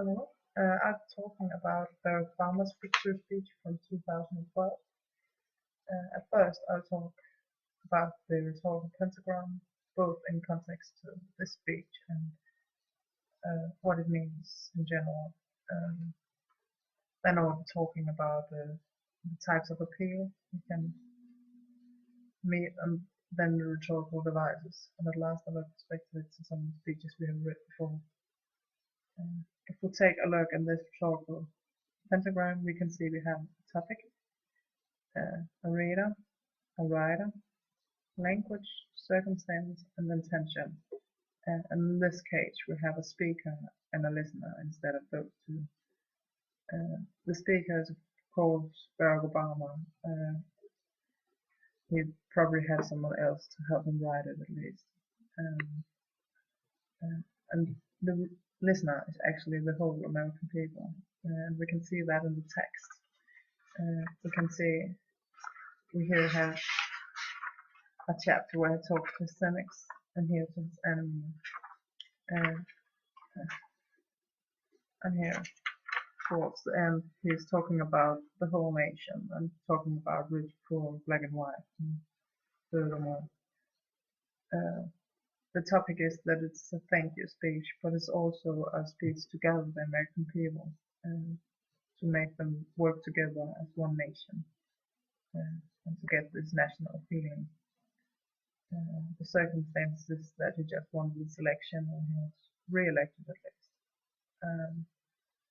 Hello. I'm talking about the farmer's victory speech from 2012. At first, I'll talk about the rhetorical pentagram, both in context to this speech and what it means in general. Then I'll be talking about the types of appeal we can meet, and then the rhetorical devices. And at last, I'll perspective to some speeches we have read before. If we take a look at this rhetorical pentagram, we can see we have a topic, a reader, a writer, language, circumstance, and intention. And in this case, we have a speaker and a listener instead of those two. The speaker is, of course, Barack Obama. He probably had someone else to help him write it, at least. And the listener is actually the whole American people. And we can see that in the text. We can see we here have a chapter where he talks to cynics and here to his enemy. And here towards the end he's talking about the whole nation and talking about rich, poor, black and white. And furthermore, the topic is that it's a thank you speech, but it's also a speech to gather the American people to make them work together as one nation and to get this national feeling. The circumstances that he just won this election and he was re-elected at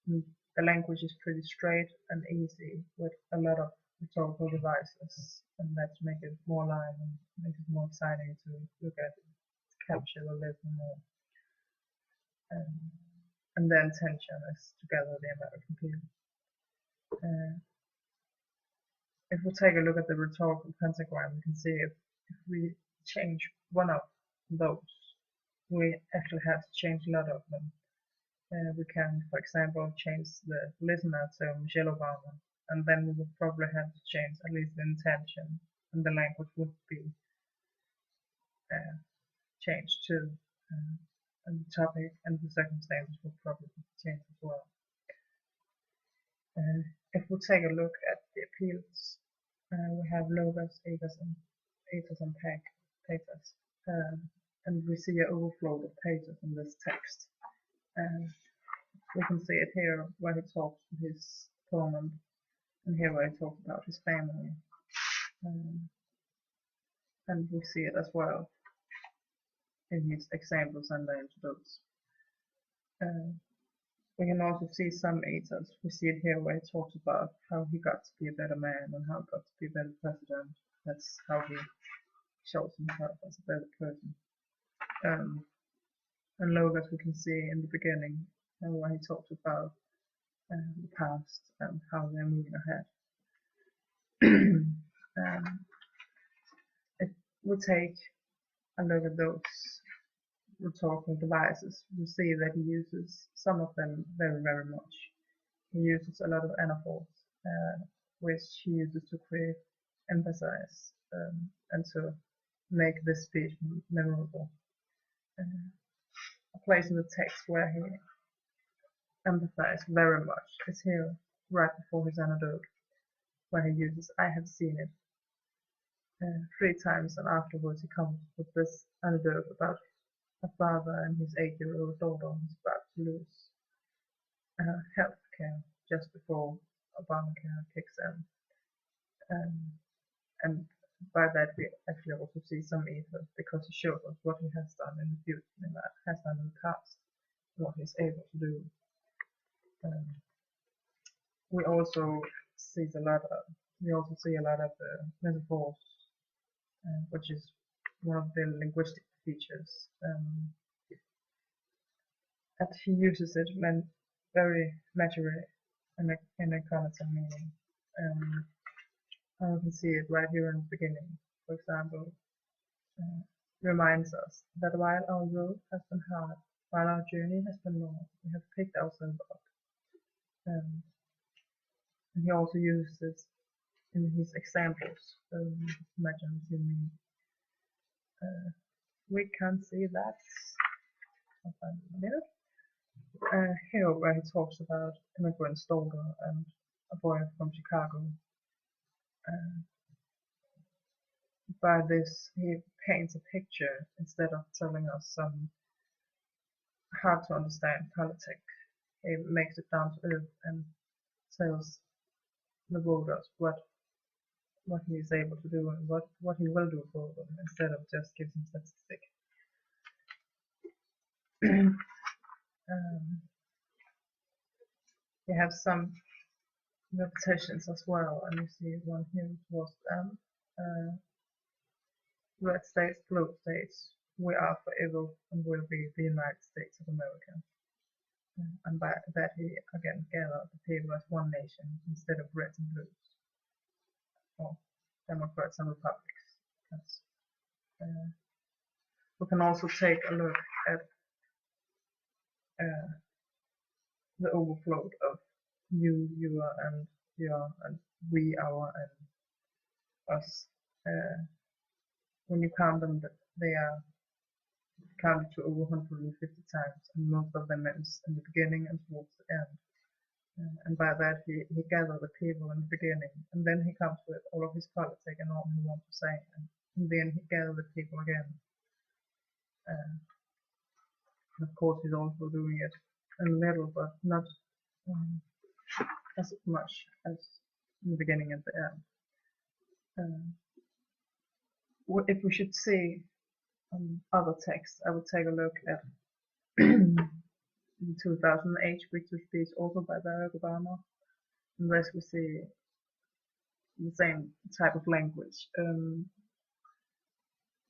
least. The language is pretty straight and easy with a lot of rhetorical devices, and that makes it more alive and makes it more exciting to look at, capture the listener more. And the intention is to gather the American people. If we take a look at the rhetorical pentagram, we can see if we change one of those, we actually have to change a lot of them. We can, for example, change the listener to Michelle Obama, and then we would probably have to change at least the intention, and the language would be changed too, and the topic and the circumstances would probably be changed as well. If we take a look at the appeals, we have logos, etos, and pathos, and we see an overflow of pages in this text. We can see it here where he talks to his opponent, and here where he talks about his family, and we see it as well in his examples and the anecdotes. We can also see some ethos. We see it here where he talks about how he got to be a better man and how he got to be a better president. That's how he shows himself as a better person. And logos we can see in the beginning where he talks about the past and how they're moving ahead. If we take a look at those rhetorical devices, we see that he uses some of them very, very much. He uses a lot of anaphors, which he uses to create, emphasize, and to make this speech memorable. A place in the text where he emphasized very much is here right before his anecdote, where he uses "I have seen it" 3 times, and afterwards he comes with this anecdote about a father and his 8-year-old daughter who's about to lose health care just before Obamacare kicks in. And by that we actually also see some ethos, because he shows us what he has done in the future, and that has done in the past, what he's able to do. We also see a lot of metaphors, which is one of the linguistic features. And he uses it very maturely in a connotative meaning. And we can see it right here in the beginning. For example, reminds us that while our road has been hard, while our journey has been long, we have picked ourselves up. And he also uses this in his examples. Imagine you mean we can't see that. I'll find it in a minute. here where he talks about immigrant's daughter and a boy from Chicago. By this, he paints a picture instead of telling us some hard to understand politics. He makes it down to earth and tells the voters what he is able to do and what he will do for them instead of just giving statistics. We have some repetitions as well, and you see one here towards the end. Red states, blue states, we are forever and will be the United States of America. And by that he again gathered the people as one nation instead of reds and blues, or Democrats and Republicans. We can also take a look at the overflow of you, your, and your, and we, our, and us. When you count them, they are counted to over 150 times, and most of them ends in the beginning and towards the end. And by that he gathered the people in the beginning, and then he comes with all of his politics and all he wants to say, and then he gathers the people again. And of course he's also doing it in the middle, but not as much as in the beginning and the end. If we should see other texts, I would take a look at in 2008, which was speech also by Barack Obama. And thus we see the same type of language.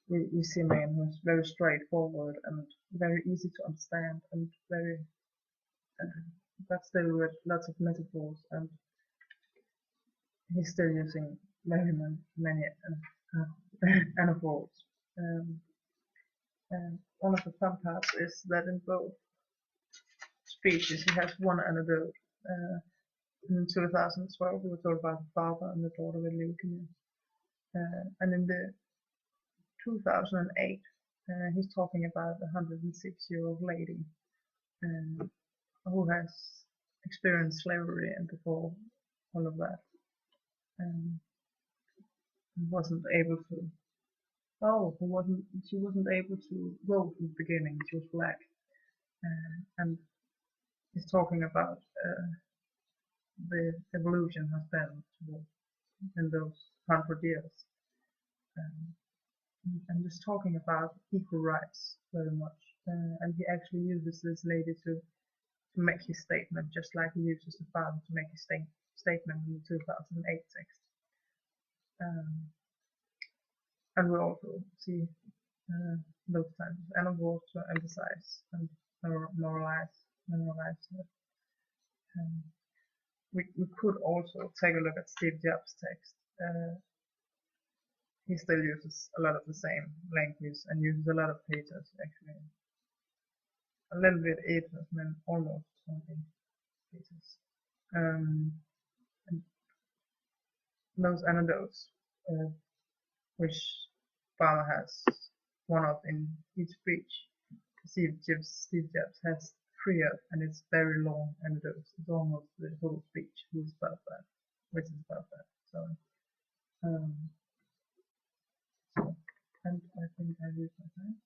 We see a man who's very straightforward and very easy to understand and very, but still with lots of metaphors, and he's still using very many anaphors. And one of the fun parts is that in both speeches he has one anecdote. In 2012 we were told about the father and the daughter with leukemia. And in the 2008 he's talking about a 106-year-old lady who has experienced slavery and before all of that, wasn't able to. She wasn't able to vote in the beginning. She was black, and he's talking about the evolution has been in those 100 years, and just talking about equal rights very much. And he actually uses this lady to make his statement, just like he uses the father to make his statement in the 2008 text. And we also see those times of animals to emphasize and moralize it. We could also take a look at Steve Jobs' text. He still uses a lot of the same language and uses a lot of pages, actually. A little bit ages, and almost 20 pages. And those anecdotes, which Obama has one of in each speech. Steve Jobs has 3 of, and it's very long anecdotes. It's almost the whole speech which is about that. So, and I think I used my time.